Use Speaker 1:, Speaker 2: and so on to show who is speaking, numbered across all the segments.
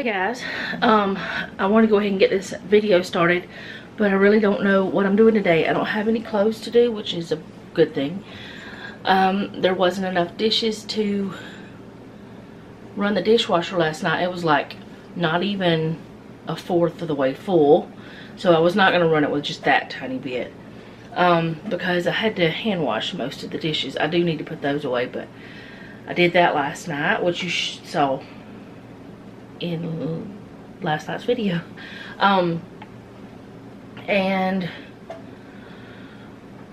Speaker 1: Hey guys, I want to go ahead and get this video started, but I really don't know what I'm doing today. I don't have any clothes to do, which is a good thing. There wasn't enough dishes to run the dishwasher last night. It was like not even a fourth of the way full, so I was not going to run it with just that tiny bit, because I had to hand wash most of the dishes. I do need to put those away, but I did that last night, which you saw in last night's video. And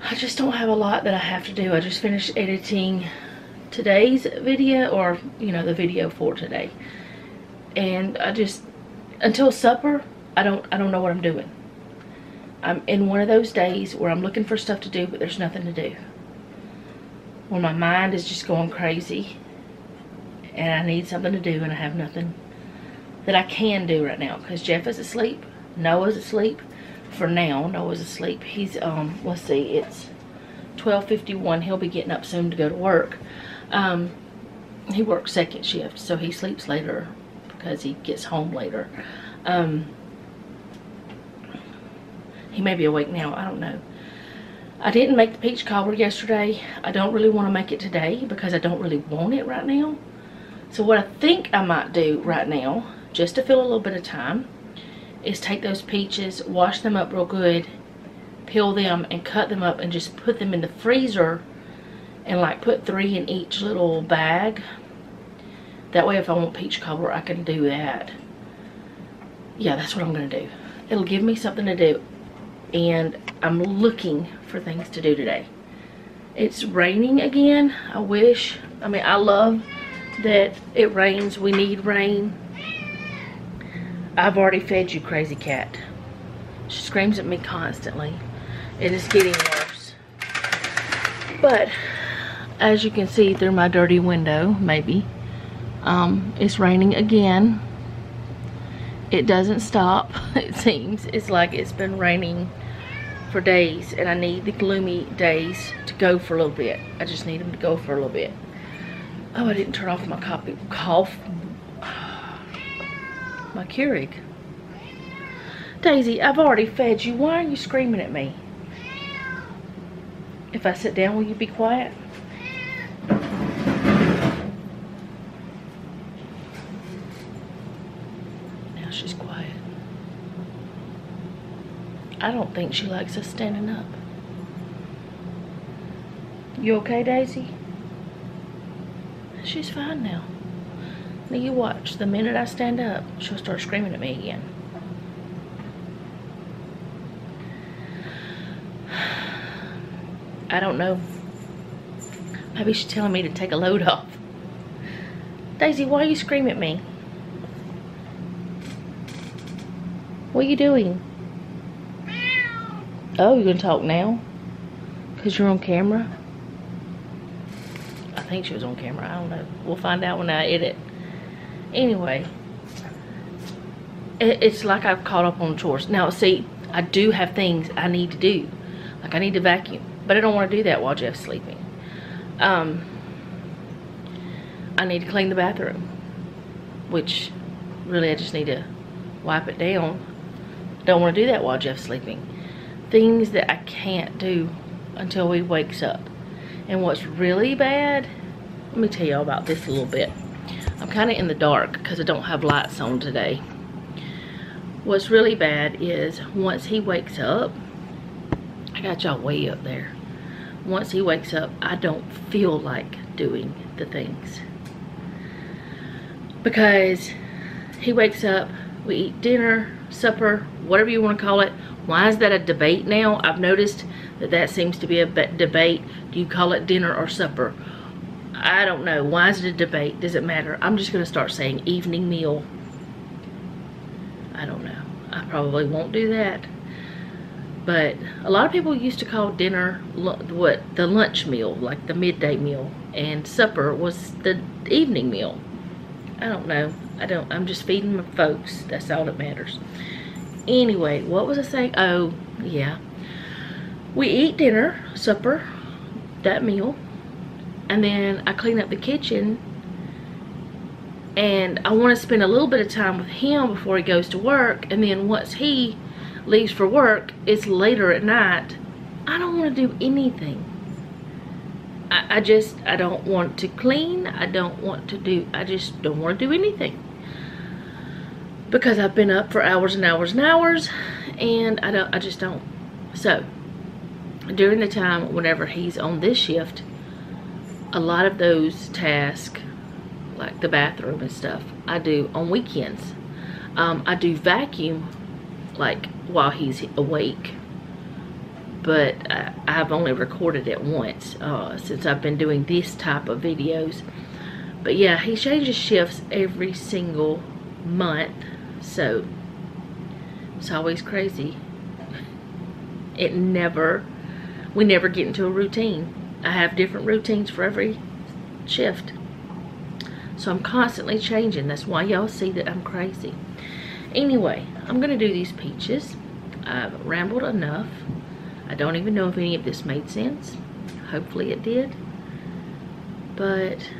Speaker 1: I just don't have a lot that I have to do. I just finished editing today's video, or you know, the video for today, and I just, until supper, I don't know what I'm doing. I'm in one of those days where I'm looking for stuff to do, but there's nothing to do, where my mind is just going crazy and I need something to do, and I have nothing that I can do right now because Jeff is asleep, Noah's asleep. For now, Noah's asleep. He's let's see, it's 12:51. He'll be getting up soon to go to work. He works second shift, so he sleeps later because he gets home later. He may be awake now, I don't know. I didn't make the peach cobbler yesterday. I don't really want to make it today because I don't really want it right now. So what I think I might do right now, just to fill a little bit of time, is take those peaches, wash them up real good, peel them and cut them up, and just put them in the freezer, and like put 3 in each little bag. That way if I want peach cobbler, I can do that. Yeah, that's what I'm gonna do. It'll give me something to do, and I'm looking for things to do today. It's raining again. I love that it rains. We need rain. I've already fed you, crazy cat. She screams at me constantly. It is getting worse. But as you can see through my dirty window, maybe, it's raining again. It doesn't stop, it seems. It's like it's been raining for days, and I need the gloomy days to go for a little bit. I just need them to go for a little bit. Oh, I didn't turn off my my Keurig. Daisy, I've already fed you. Why are you screaming at me? If I sit down, will you be quiet? Now she's quiet. I don't think she likes us standing up. You okay, Daisy? She's fine now. Now you watch. The minute I stand up, she'll start screaming at me again. I don't know. Maybe she's telling me to take a load off. Daisy, why are you screaming at me? What are you doing? Oh, you're gonna talk now? Because you're on camera? I think she was on camera. I don't know. We'll find out when I edit. Anyway, it's like I've caught up on chores. Now, see, I do have things I need to do. Like I need to vacuum, but I don't want to do that while Jeff's sleeping. I need to clean the bathroom, which really I just need to wipe it down. Don't want to do that while Jeff's sleeping. Things that I can't do until he wakes up. And what's really bad, let me tell y'all about this a little bit. I'm kind of in the dark because I don't have lights on today. What's really bad is once he wakes up, I got y'all way up there. Once he wakes up, I don't feel like doing the things. Because he wakes up, we eat dinner, supper, whatever you want to call it. Why is that a debate now? I've noticed that seems to be a debate. Do you call it dinner or supper? I don't know. Why is it a debate? Does it matter? I'm just going to start saying evening meal. I don't know. I probably won't do that. But a lot of people used to call dinner the lunch meal, like the midday meal, and supper was the evening meal. I don't know. I'm just feeding my folks. That's all that matters. Anyway, what was I saying? Oh, yeah. We eat dinner, supper, that meal, and then I clean up the kitchen, and I want to spend a little bit of time with him before he goes to work, and then once he leaves for work, it's later at night. I don't want to do anything. I don't want to clean. I just don't want to do anything. Because I've been up for hours and hours and hours, and I just don't. So, during the time whenever he's on this shift, a lot of those tasks, like the bathroom and stuff, I do on weekends. I do vacuum, like, while he's awake. But I've only recorded it once since I've been doing this type of videos. But yeah, he changes shifts every single month. So, it's always crazy. We never get into a routine. I have different routines for every shift. So I'm constantly changing. That's why y'all see that I'm crazy. Anyway, I'm going to do these peaches. I've rambled enough. I don't even know if any of this made sense. Hopefully it did. But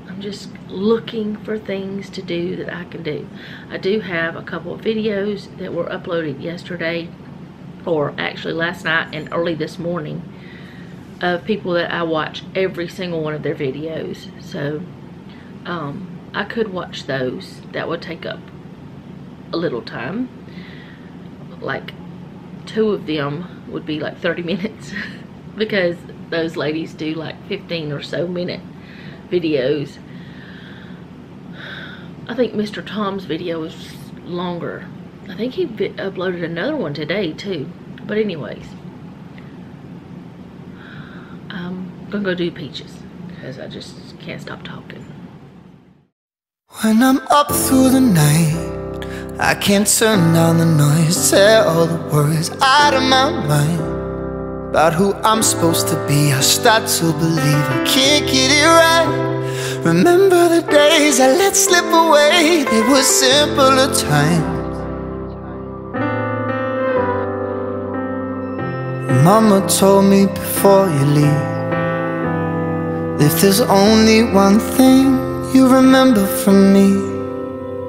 Speaker 1: I'm just looking for things to do that I can do. I do have a couple of videos that were uploaded yesterday, or actually last night and early this morning, of people that I watch every single one of their videos. So I could watch those. That would take up a little time. Like 2 of them would be like 30 minutes because those ladies do like 15 or so minute videos. I think Mr. Tom's video is longer. I think he uploaded another one today too. But anyways, I'm gonna go do peaches because I just can't stop talking.
Speaker 2: When I'm up through the night, I can't turn down the noise, tear all the worries out of my mind about who I'm supposed to be. I start to believe I can't get it right. Remember the days I let slip away, they were simpler times. Mama told me before you leave, if there's only one thing you remember from me,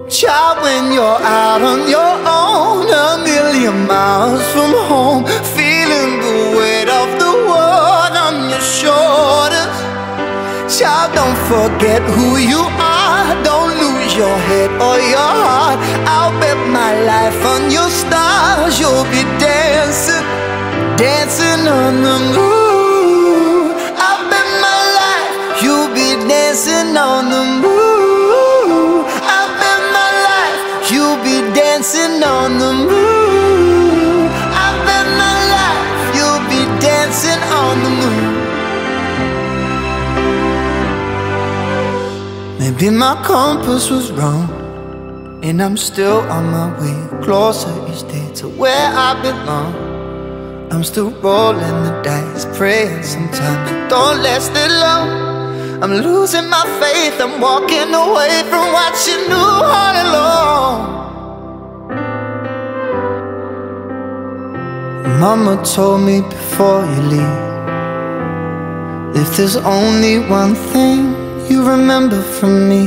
Speaker 2: child, when you're out on your own, a million miles from home, feeling the weight of the world on your shoulders, child, don't forget who you are, don't lose your head or your heart. I'll bet my life on your stars, you'll be dancing, dancing on the moon. I'll bet my life you'll be dancing on the moon. I'll bet my life you'll be dancing on the moon. I'll bet my life you'll be dancing on the moon. Maybe my compass was wrong, and I'm still on my way closer each day to where I belong. I'm still rolling the dice, praying sometimes it don't last that long. I'm losing my faith, I'm walking away from what you knew all along. Mama told me before you leave, if there's only one thing you remember from me,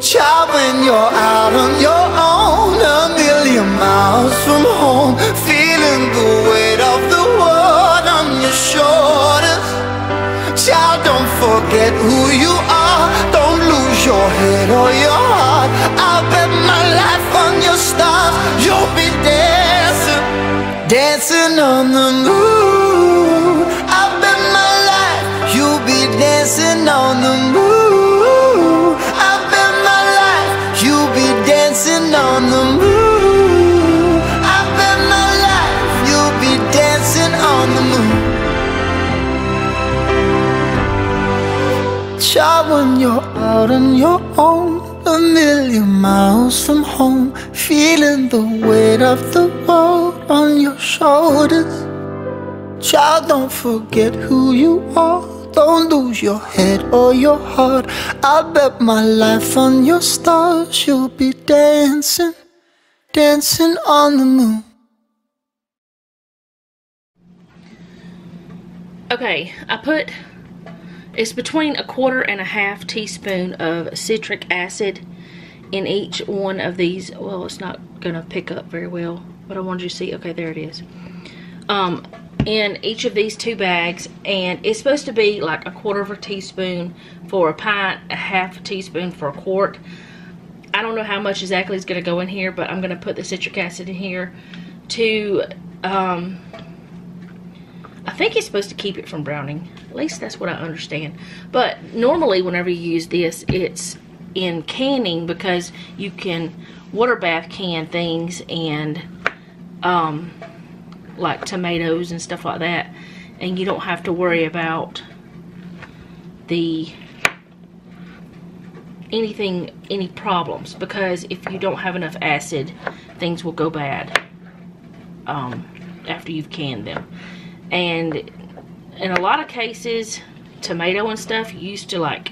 Speaker 2: child, when you're out on your own, a million miles from home, feeling the weight of the world on your shoulders, child, don't forget who you are, don't lose your head or your heart. I'll bet my life on your stars, you'll be dancing, dancing on the moon. I'll bet my life you'll be dancing on the moon. I'll bet my life you'll be dancing on the moon. I bet my life you'll be dancing on the moon. Child, when you're out on your own, a million miles from home, feeling the weight of the world on your shoulders, child, don't forget who you are, don't lose your head or your heart. I'll bet my life on your stars, you'll be dancing, dancing on the moon.
Speaker 1: Okay, I put It's between 1.25 teaspoons of citric acid in each one of these. Well, it's not gonna pick up very well, but I wanted you to see. Okay, there it is. In each of these 2 bags, and it's supposed to be like 1/4 teaspoon for a pint, 1/2 teaspoon for a quart. I don't know how much exactly is going to go in here, but I'm going to put the citric acid in here to, I think it's supposed to keep it from browning. At least that's what I understand. But normally whenever you use this, it's in canning because you can water bath can things and like tomatoes and stuff like that, and you don't have to worry about any problems, because if you don't have enough acid, things will go bad after you've canned them. And in a lot of cases, tomato and stuff used to like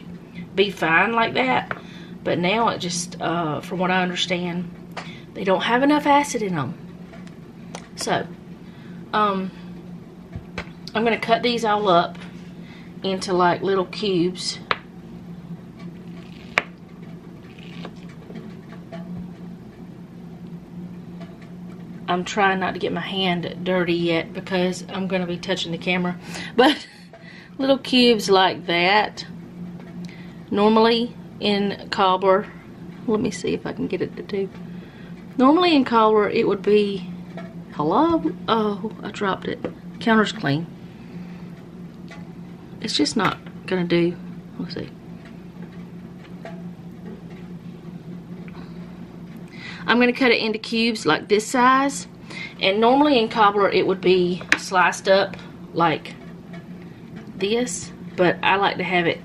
Speaker 1: be fine like that, but now it just from what I understand, they don't have enough acid in them. So I'm gonna cut these all up into like little cubes. I'm trying not to get my hand dirty yet because I'm gonna be touching the camera, but little cubes like that. Normally in cobbler, let me see if I can get it to do. Normally in cobbler it would be, hello? Oh, I dropped it. Counter's clean. It's just not gonna do. Let's see. I'm gonna cut it into cubes like this size, and normally in cobbler it would be sliced up like this, but I like to have it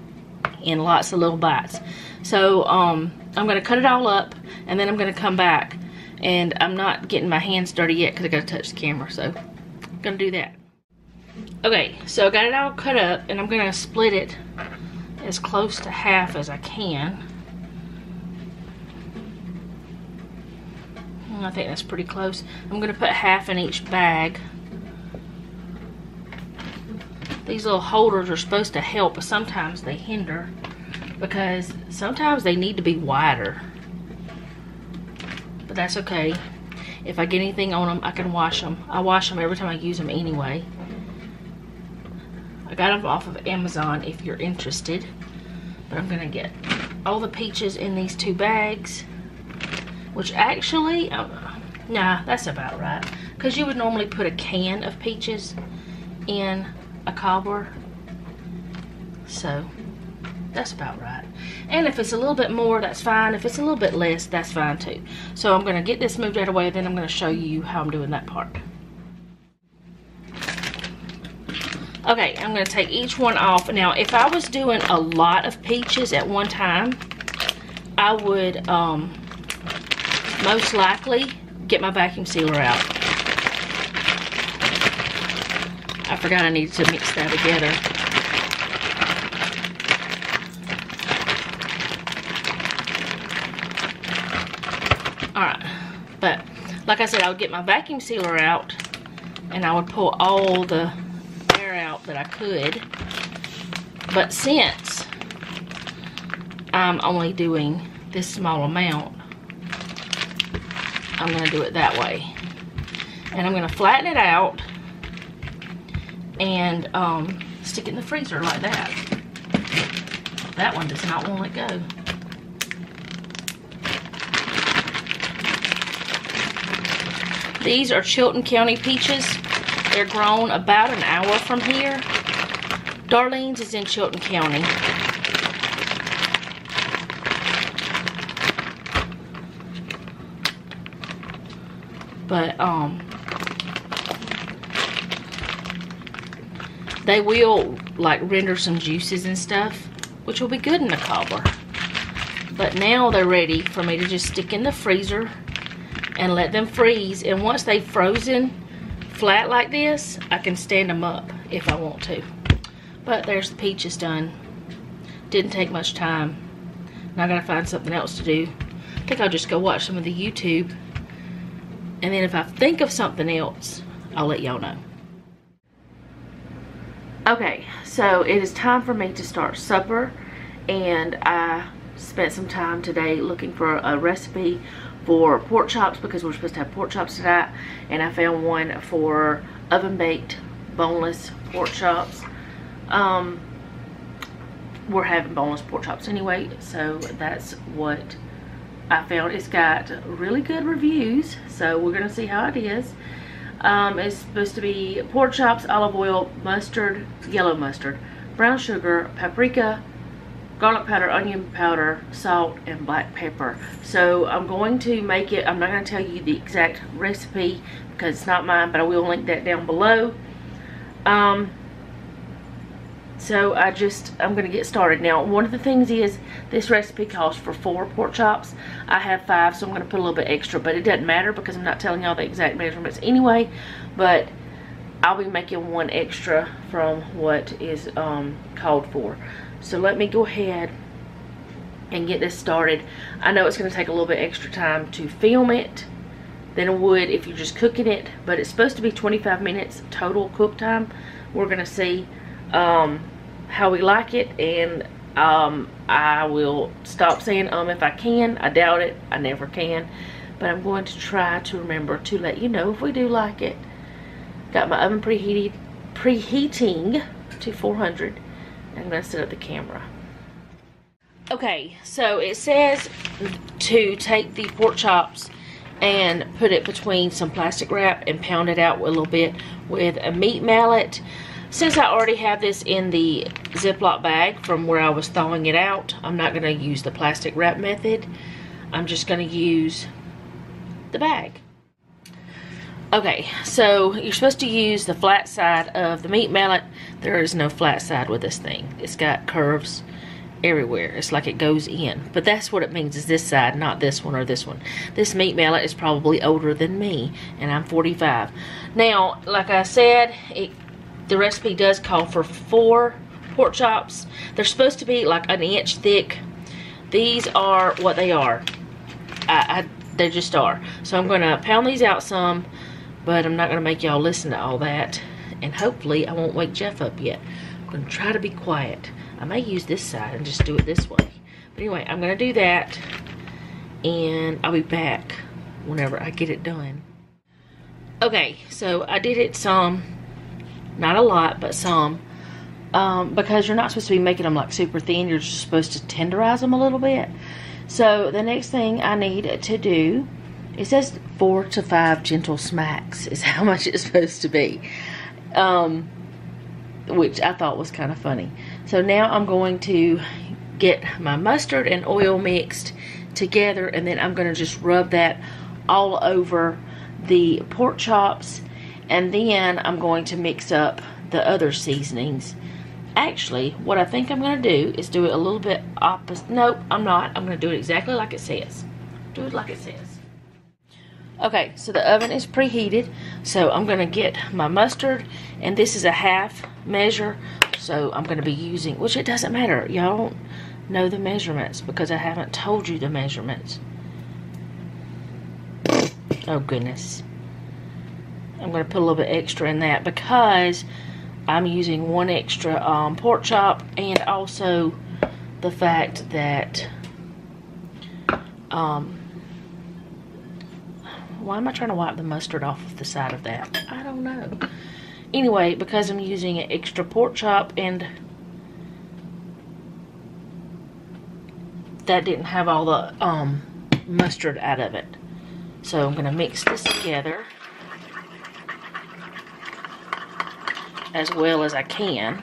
Speaker 1: in lots of little bites. So I'm gonna cut it all up, and then I'm gonna come back, and I'm not getting my hands dirty yet because I gotta touch the camera, so I'm gonna do that. Okay, so I got it all cut up, and I'm gonna split it as close to half as I can. I think that's pretty close. I'm gonna put half in each bag. These little holders are supposed to help, but sometimes they hinder because sometimes they need to be wider. But that's okay. If I get anything on them, I can wash them. I wash them every time I use them anyway. I got them off of Amazon if you're interested. But I'm gonna get all the peaches in these 2 bags. Which actually, nah, that's about right. Because you would normally put a can of peaches in a cobbler. So, that's about right. And if it's a little bit more, that's fine. If it's a little bit less, that's fine too. So I'm going to get this moved out of the way, then I'm going to show you how I'm doing that part. Okay, I'm going to take each one off. Now, if I was doing a lot of peaches at one time, I would most likely get my vacuum sealer out. I forgot I needed to mix that together. Alright, but like I said, I would get my vacuum sealer out and I would pull all the air out that I could. But since I'm only doing this small amount, I'm going to do it that way. And I'm going to flatten it out and stick it in the freezer like that. That one does not want to go. These are Chilton County peaches. They're grown about an hour from here. Darlene's is in Chilton County. But they will like render some juices and stuff, which will be good in the cobbler. But now they're ready for me to just stick in the freezer and let them freeze. And once they've frozen flat like this, I can stand them up if I want to. But there's the peaches done. Didn't take much time. Now I gotta find something else to do. I think I'll just go watch some of the YouTube. And then if I think of something else, I'll let y'all know. Okay, so it is time for me to start supper, and I spent some time today looking for a recipe for pork chops because we're supposed to have pork chops tonight, and I found one for oven-baked boneless pork chops. We're having boneless pork chops anyway, so that's what I found. It's got really good reviews, so we're gonna see how it is. It's supposed to be pork chops, olive oil, mustard, yellow mustard, brown sugar, paprika, garlic powder, onion powder, salt, and black pepper. So I'm going to make it. I'm not going to tell you the exact recipe because it's not mine, but I will link that down below. So I'm going to get started. Now, one of the things is this recipe calls for 4 pork chops. I have 5, so I'm going to put a little bit extra, but it doesn't matter because I'm not telling y'all the exact measurements anyway. But I'll be making 1 extra from what is called for. So let me go ahead and get this started. I know it's going to take a little bit extra time to film it than it would if you're just cooking it, but it's supposed to be 25 minutes total cook time. We're going to see how we like it, and I will stop saying if I can. I doubt it. I never can, but I'm going to try to remember to let you know if we do like it. Got my oven preheating to 400. I'm going to set up the camera. Okay, so it says to take the pork chops and put it between some plastic wrap and pound it out a little bit with a meat mallet. Since I already have this in the Ziploc bag from where I was thawing it out, I'm not going to use the plastic wrap method. I'm just going to use the bag. Okay, so you're supposed to use the flat side of the meat mallet. There is no flat side with this thing. It's got curves everywhere. It's like it goes in. But that's what it means, is this side, not this one or this one. This meat mallet is probably older than me, and I'm 45. Now, like I said, the recipe does call for 4 pork chops. They're supposed to be like 1 inch thick. These are what they are. They just are. So I'm going to pound these out some, but I'm not going to make y'all listen to all that. And hopefully I won't wake Jeff up yet. I'm going to try to be quiet. I may use this side and just do it this way. But anyway, I'm going to do that, and I'll be back whenever I get it done. Okay, so I did it some. Not a lot, but some. Because you're not supposed to be making them like super thin. You're just supposed to tenderize them a little bit. So the next thing I need to do, it says 4 to 5 gentle smacks is how much it's supposed to be. Which I thought was kind of funny. So now I'm going to get my mustard and oil mixed together, and then I'm going to just rub that all over the pork chops. And then I'm going to mix up the other seasonings. Actually, what I think I'm going to do is do it a little bit opposite. Nope, I'm not. I'm going to do it exactly like it says. Do it like it says. Okay, so the oven is preheated. So I'm going to get my mustard. And this is a half measure. So I'm going to be using, which it doesn't matter. Y'all don't know the measurements because I haven't told you the measurements. Oh, goodness. I'm going to put a little bit extra in that because I'm using 1 extra pork chop, and also the fact that why am I trying to wipe the mustard off of the side of that? I don't know. Anyway, because I'm using an extra pork chop, and that didn't have all the mustard out of it. So I'm going to mix this together as well as I can.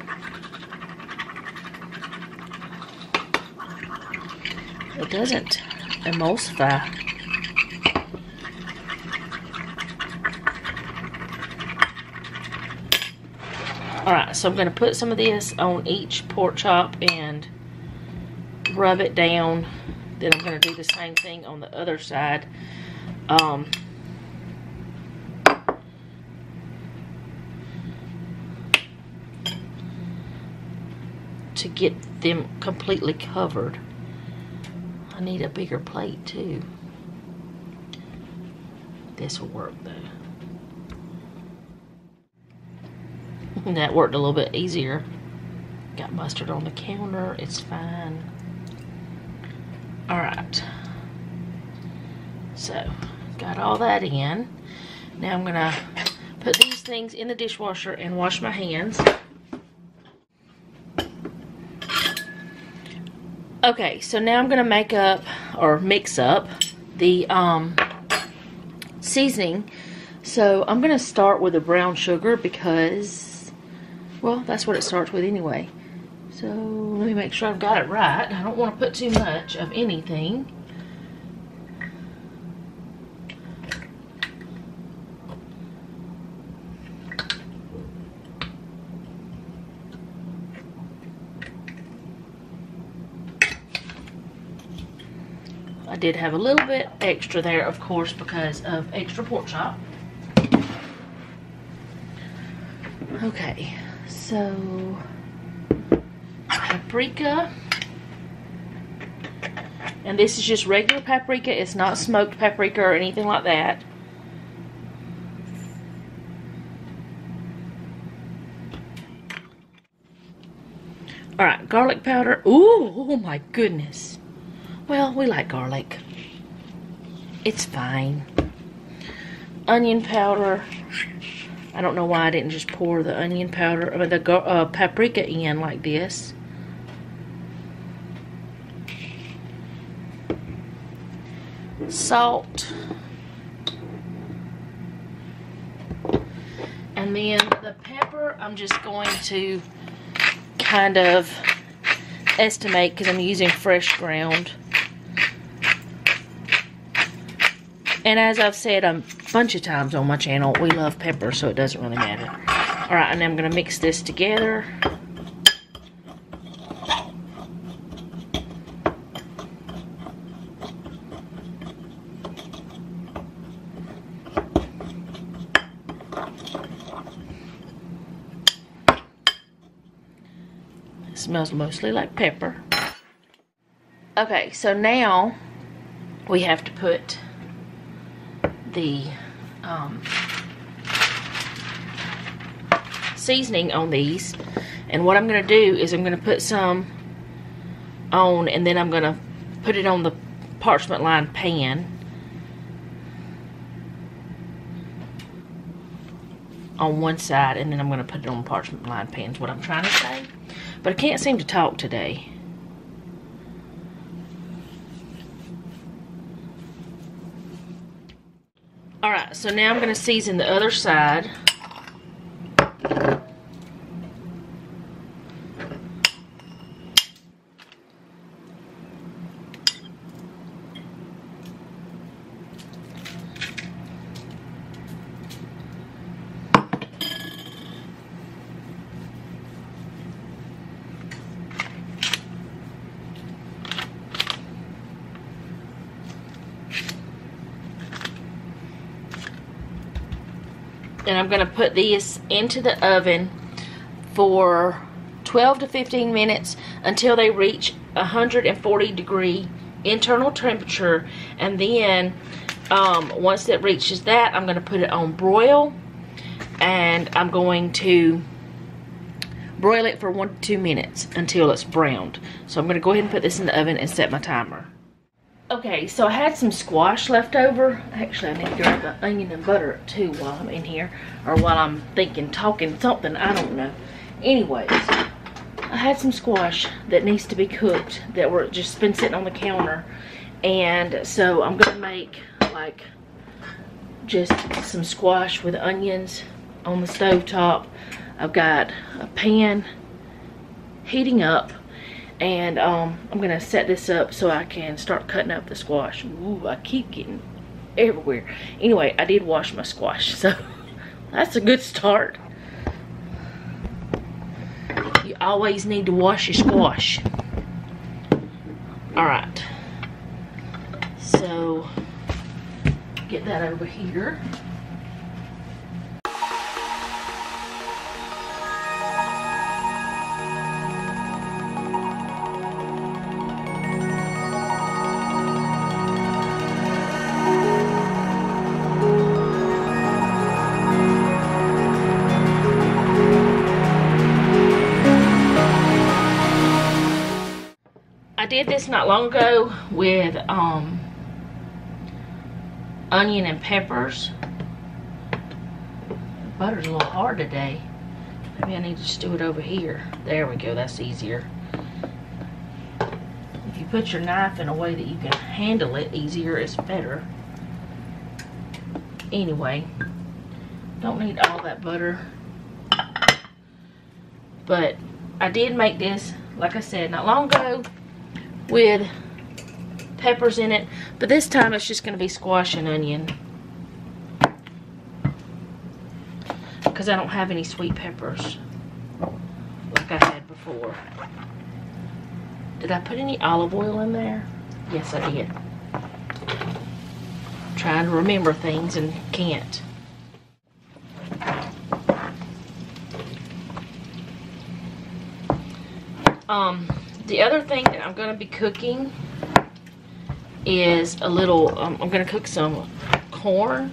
Speaker 1: It doesn't emulsify. Alright, so I'm going to put some of this on each pork chop and rub it down. Then I'm going to do the same thing on the other side. To get them completely covered. I need a bigger plate too. This will work though. And that worked a little bit easier. Got mustard on the counter. It's fine. Alright. So, got all that in. Now I'm going to put these things in the dishwasher and wash my hands. Okay, so now I'm going to make up, or mix up, the seasoning. So I'm going to start with the brown sugar because, well, that's what it starts with anyway. So let me make sure I've got it right. I don't want to put too much of anything. I did have a little bit extra there, of course, because of extra pork chop. Okay, so paprika. And this is just regular paprika. It's not smoked paprika or anything like that. Alright, garlic powder. Ooh, oh my goodness. Well, we like garlic. It's fine. Onion powder. I don't know why I didn't just pour the onion powder, or the paprika in like this. Salt. And then the pepper, I'm just going to kind of estimate because I'm using fresh ground. And as I've said a bunch of times on my channel, we love pepper, so it doesn't really matter. Alright, and I'm going to mix this together. It smells mostly like pepper. Okay, so now we have to put the seasoning on these, and what I'm going to do is I'm going to put some on, and then I'm going to put it on the parchment lined pan on one side, and then I'm going to put it on the parchment lined pan is what I'm trying to say, but I can't seem to talk today. Alright, so now I'm going to season the other side. And I'm going to put these into the oven for 12 to 15 minutes until they reach 140 degree internal temperature. And then once it reaches that, I'm going to put it on broil. And I'm going to broil it for 1 to 2 minutes until it's browned. So I'm going to go ahead and put this in the oven and set my timer. Okay, so I had some squash left over. Actually, I need to grab the onion and butter too while I'm in here. Or while I'm talking something, I don't know. Anyways, I had some squash that needs to be cooked that were just been sitting on the counter. And so I'm going to make like just some squash with onions on the stove top. I've got a pan heating up. And I'm going to set this up so I can start cutting up the squash. Ooh, I keep getting everywhere. Anyway, I did wash my squash, so that's a good start. You always need to wash your squash. Alright. So, get that over here. I did this not long ago with onion and peppers. Butter's a little hard today. Maybe I need to just do it over here. There we go, that's easier. If you put your knife in a way that you can handle it easier, it's better. Anyway, don't need all that butter. But I did make this, like I said, not long ago with peppers in it. But this time it's just going to be squash and onion. Because I don't have any sweet peppers like I had before. Did I put any olive oil in there? Yes, I did. I'm trying to remember things and can't. The other thing that I'm going to be cooking is a little, I'm going to cook some corn.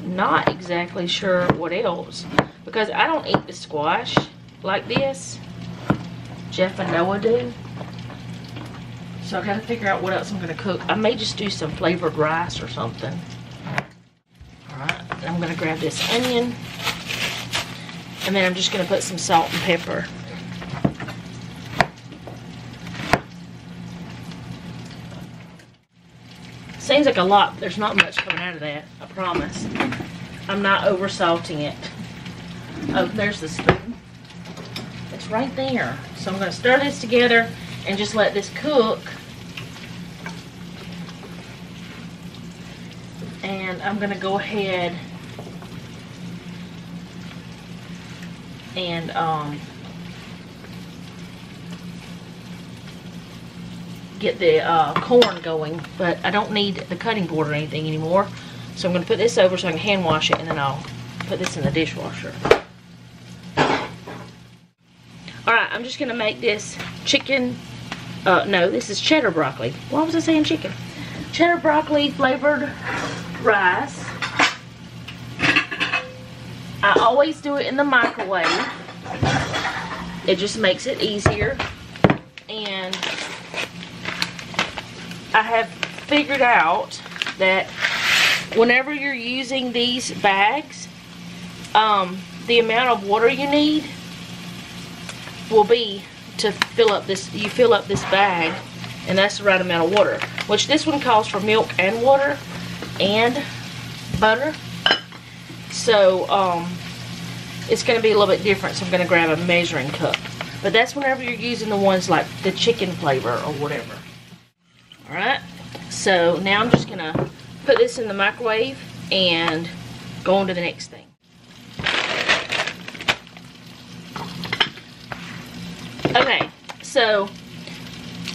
Speaker 1: Not exactly sure what else, because I don't eat the squash like this. Jeff and Noah do. So I got to figure out what else I'm going to cook. I may just do some flavored rice or something. Alright, I'm going to grab this onion. And then I'm just going to put some salt and pepper. Seems like a lot, but there's not much coming out of that, I promise. I'm not over salting it. Oh, there's the spoon. It's right there. So I'm going to stir this together and just let this cook. And I'm going to go ahead and get the corn going, but I don't need the cutting board or anything anymore. So I'm going to put this over so I can hand wash it, and then I'll put this in the dishwasher. Alright, I'm just going to make this chicken, no, this is cheddar broccoli. Why was I saying chicken? Cheddar broccoli flavored rice. I always do it in the microwave. It just makes it easier. And I have figured out that whenever you're using these bags, the amount of water you need will be to fill up this, you fill up this bag, and that's the right amount of water, which this one calls for milk and water and butter. So it's going to be a little bit different, so I'm going to grab a measuring cup. But that's whenever you're using the ones like the chicken flavor or whatever. Alright, so now I'm just going to put this in the microwave and go on to the next thing. Okay, so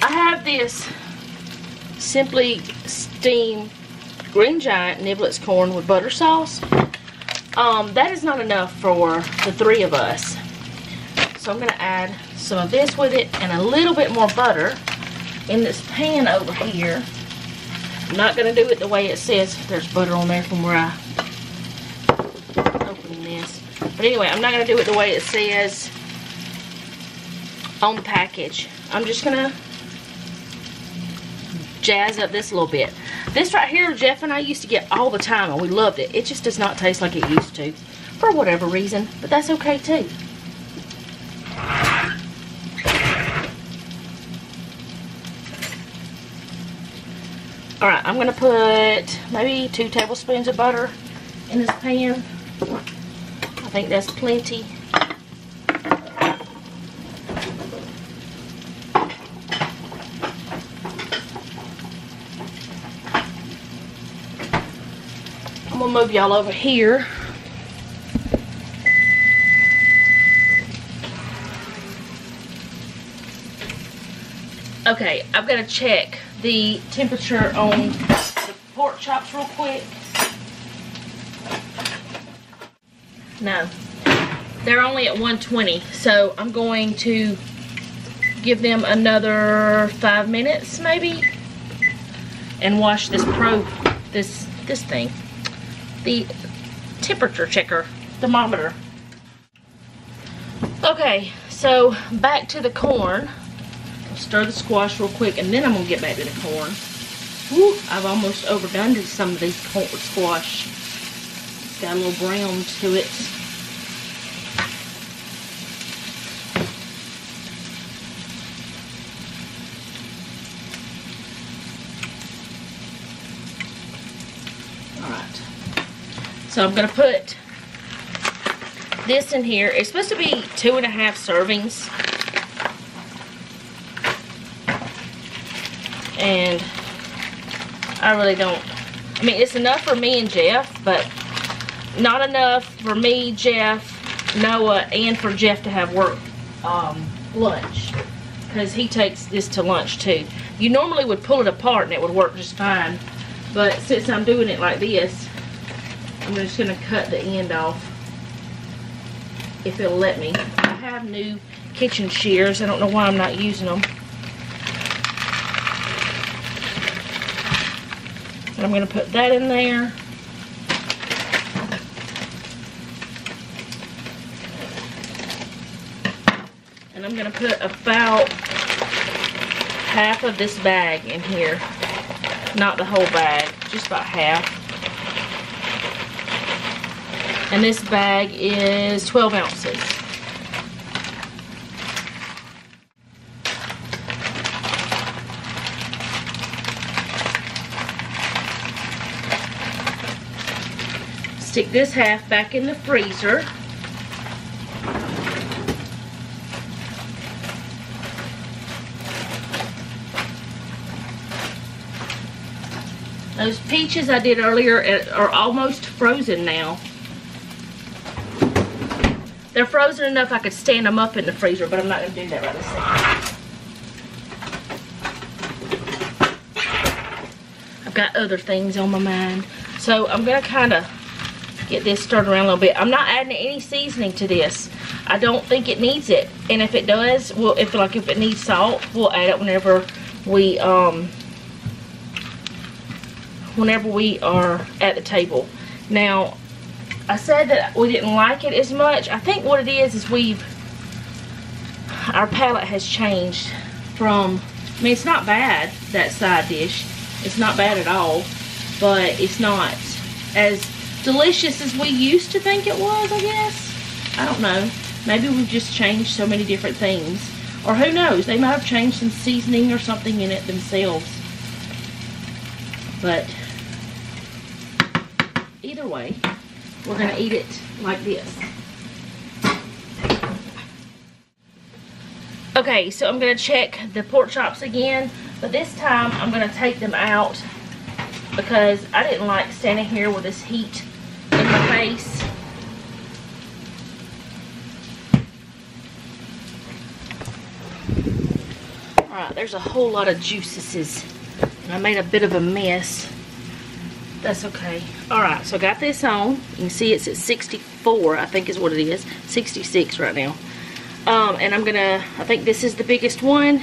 Speaker 1: I have this Simply Steamed Green Giant Niblets corn with butter sauce. That is not enough for the three of us. So I'm going to add some of this with it and a little bit more butter in this pan over here. I'm not going to do it the way it says. There's butter on there from where I opened this. But anyway, I'm not going to do it the way it says on the package. I'm just going to jazz up this a little bit. This right here, Jeff and I used to get all the time, and we loved it. It just does not taste like it used to, for whatever reason, but that's okay too. Alright, I'm going to put maybe 2 tablespoons of butter in this pan. I think that's plenty. I'm going to move y'all over here. Okay, I've got to check the temperature on the pork chops real quick. No, they're only at 120, so I'm going to give them another 5 minutes maybe and wash this this thing, the temperature checker thermometer. Okay, so back to the corn. stir the squash real quick, and then I'm going to get back to the corn. Woo, I've almost overdone some of these corn squash. It's got a little brown to it. Alright. So I'm going to put this in here. It's supposed to be 2.5 servings. And I really don't, I mean, it's enough for me and Jeff, but not enough for me, Jeff, Noah, and for Jeff to have work lunch, because he takes this to lunch too. You normally would pull it apart and it would work just fine, but since I'm doing it like this, I'm just going to cut the end off, if it'll let me. I have new kitchen shears. I don't know why I'm not using them. And I'm going to put that in there. And I'm going to put about half of this bag in here. Not the whole bag, just about half. And this bag is 12 ounces. Stick this half back in the freezer. Those peaches I did earlier are almost frozen now. They're frozen enough I could stand them up in the freezer, but I'm not going to do that right this second. I've got other things on my mind. So I'm going to kind of get this stirred around a little bit. I'm not adding any seasoning to this. I don't think it needs it. And if it does, if it needs salt, we'll add it whenever we are at the table. Now, I said that we didn't like it as much. I think what it is our palate has changed from, I mean, it's not bad, that side dish. It's not bad at all, but it's not as delicious as we used to think it was, I guess. I don't know. Maybe we've just changed so many different things. Or who knows, they might have changed some seasoning or something in it themselves. But either way, we're going to eat it like this. Okay, so I'm going to check the pork chops again, but this time I'm going to take them out because I didn't like standing here with this heat in my face. Alright, there's a whole lot of juices, and I made a bit of a mess. That's okay. Alright, so I got this on. You can see it's at 64, I think is what it is. 66 right now. And I think this is the biggest one.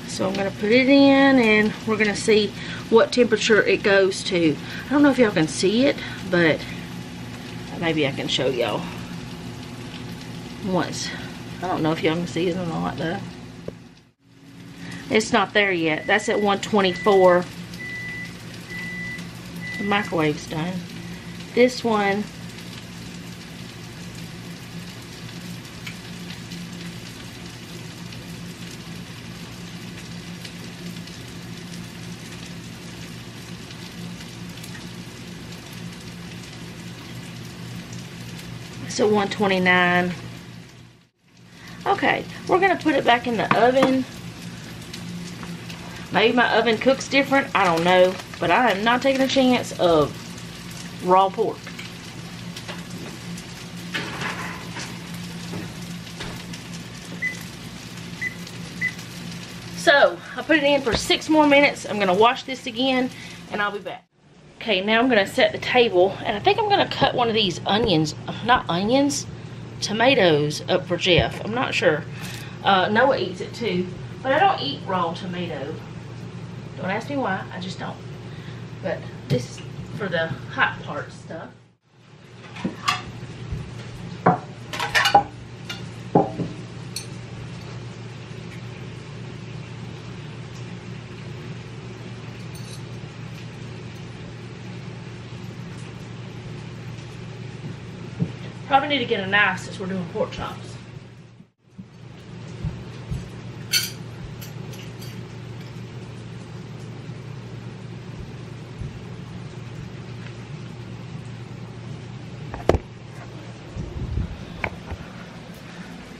Speaker 1: So I'm going to put it in, and we're going to see what temperature it goes to. I don't know if y'all can see it, but maybe I can show y'all once. I don't know if y'all can see it or not, though. It's not there yet. That's at 124. The microwave's done. This one, it's at 129. Okay, we're gonna put it back in the oven. Maybe my oven cooks different, I don't know, but I am not taking a chance of raw pork. So, I put it in for 6 more minutes. I'm going to wash this again, and I'll be back. Okay, now I'm going to set the table, and I think I'm going to cut one of these tomatoes up for Jeff. I'm not sure. Noah eats it too, but I don't eat raw tomato. Don't ask me why, I just don't. But this is for the hot part stuff. Probably need to get a knife since we're doing pork chops.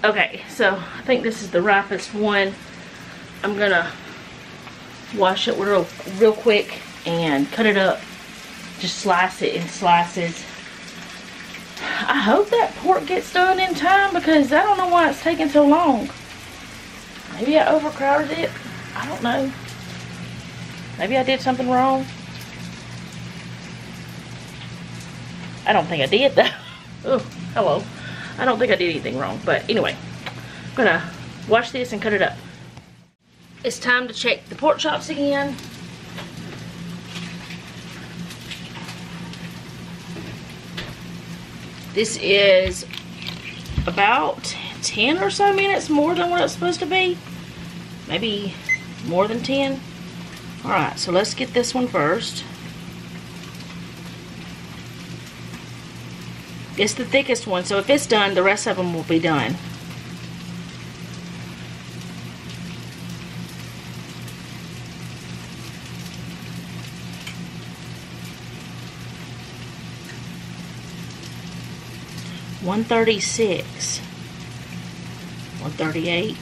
Speaker 1: Okay, so I think this is the ripest one. I'm gonna wash it real quick and cut it up. Just slice it in slices. I hope that pork gets done in time because I don't know why it's taking so long. Maybe I overcrowded it. I don't know. Maybe I did something wrong. I don't think I did though. Oh, hello. I don't think I did anything wrong, but anyway, I'm gonna wash this and cut it up. It's time to check the pork chops again. This is about 10 or so minutes more than what it's supposed to be. Maybe more than 10. Alright, so let's get this one first. It's the thickest one, so if it's done, the rest of them will be done. $136, $138.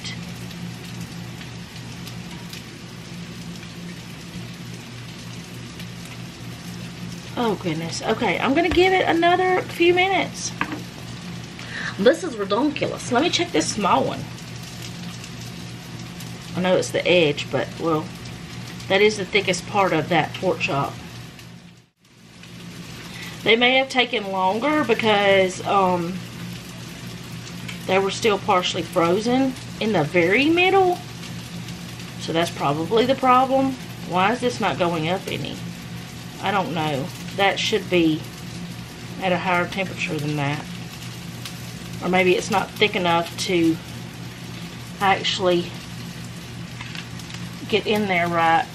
Speaker 1: Oh goodness. Okay, I'm gonna give it another few minutes. This is ridiculous. Let me check this small one. I know it's the edge, but well, that is the thickest part of that pork chop. They may have taken longer because they were still partially frozen in the very middle. So that's probably the problem. Why is this not going up any? I don't know. That should be at a higher temperature than that. Or maybe it's not thick enough to actually get in there right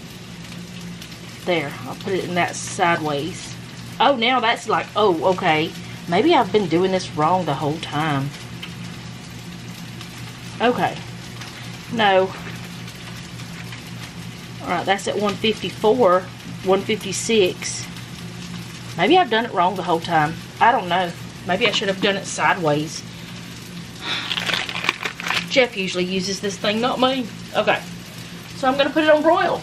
Speaker 1: there. I'll put it in that sideways. Oh, now that's like, oh, okay. Maybe I've been doing this wrong the whole time. Okay. No. Alright, that's at 154, 156. Maybe I've done it wrong the whole time. I don't know. Maybe I should have done it sideways. Jeff usually uses this thing, not me. Okay. So I'm going to put it on broil.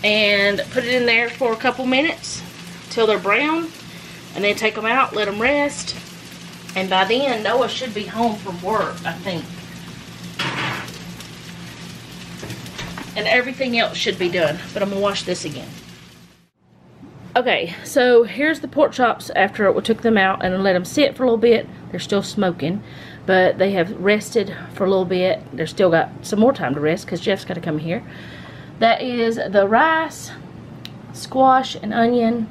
Speaker 1: And put it in there for a couple minutes till they're brown. And then take them out, let them rest. And by then, Noah should be home from work, I think. And everything else should be done. But I'm going to wash this again. Okay, so here's the pork chops after we took them out and let them sit for a little bit. They're still smoking, but they have rested for a little bit. They're still got some more time to rest because Jeff's got to come here. That is the rice, squash, and onion,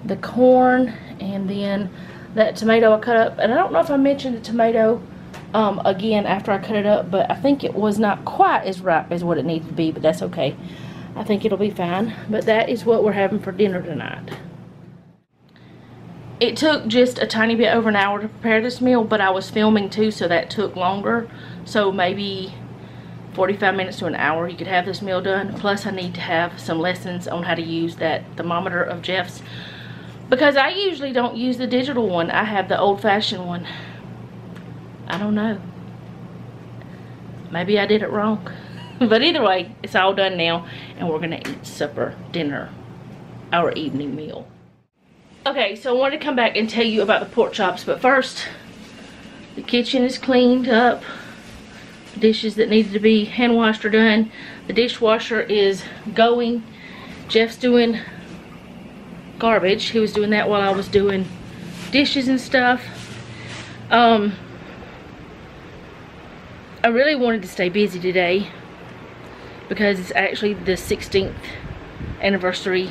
Speaker 1: the corn, and then that tomato I cut up. And I don't know if I mentioned the tomato again after I cut it up, but I think it was not quite as ripe as what it needed to be, but that's okay. I think it'll be fine. But that is what we're having for dinner tonight. It took just a tiny bit over an hour to prepare this meal, but I was filming too, so that took longer. So maybe 45 minutes to an hour you could have this meal done. Plus I need to have some lessons on how to use that thermometer of Jeff's, because I usually don't use the digital one. I have the old-fashioned one. I don't know. Maybe I did it wrong. But either way, it's all done now, and we're gonna eat supper, dinner, our evening meal. Okay, so I wanted to come back and tell you about the pork chops, but first, the kitchen is cleaned up. The dishes that needed to be hand washed are done. The dishwasher is going. Jeff's doing garbage. He was doing that while I was doing dishes and stuff. I really wanted to stay busy today because it's actually the 16th anniversary,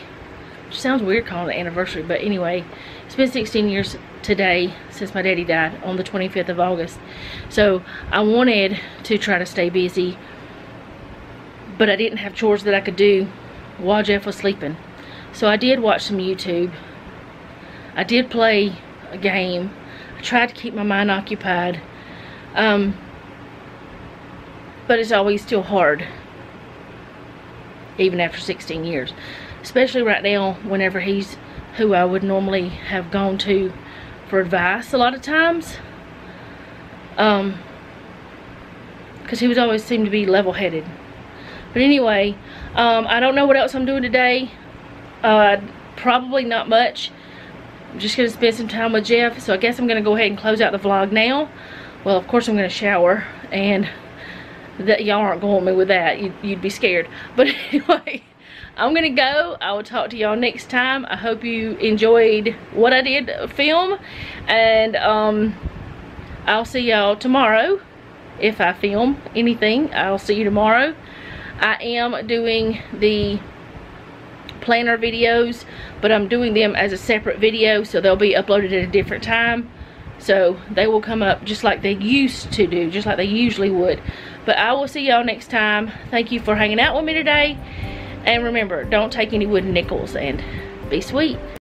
Speaker 1: which sounds weird calling it anniversary, but anyway, it's been 16 years today since my daddy died on the 25th of August. So I wanted to try to stay busy, but I didn't have chores that I could do while Jeff was sleeping. So I did watch some YouTube. I did play a game. I tried to keep my mind occupied. But it's always still hard. Even after 16 years. Especially right now, whenever he's who I would normally have gone to for advice a lot of times. Because he was always seemed to be level-headed. But anyway, I don't know what else I'm doing today. Probably not much. I'm just going to spend some time with Jeff. So I guess I'm going to go ahead and close out the vlog now. Well, of course I'm going to shower. And that y'all aren't going with me with that. You'd be scared. But anyway, I'm going to go. I will talk to y'all next time. I hope you enjoyed what I did film. And I'll see y'all tomorrow. If I film anything, I'll see you tomorrow. I am doing the planner videos, but I'm doing them as a separate video, so they'll be uploaded at a different time. So they will come up just like they used to do, just like they usually would. But I will see y'all next time. Thank you for hanging out with me today. And remember, don't take any wooden nickels, and be sweet.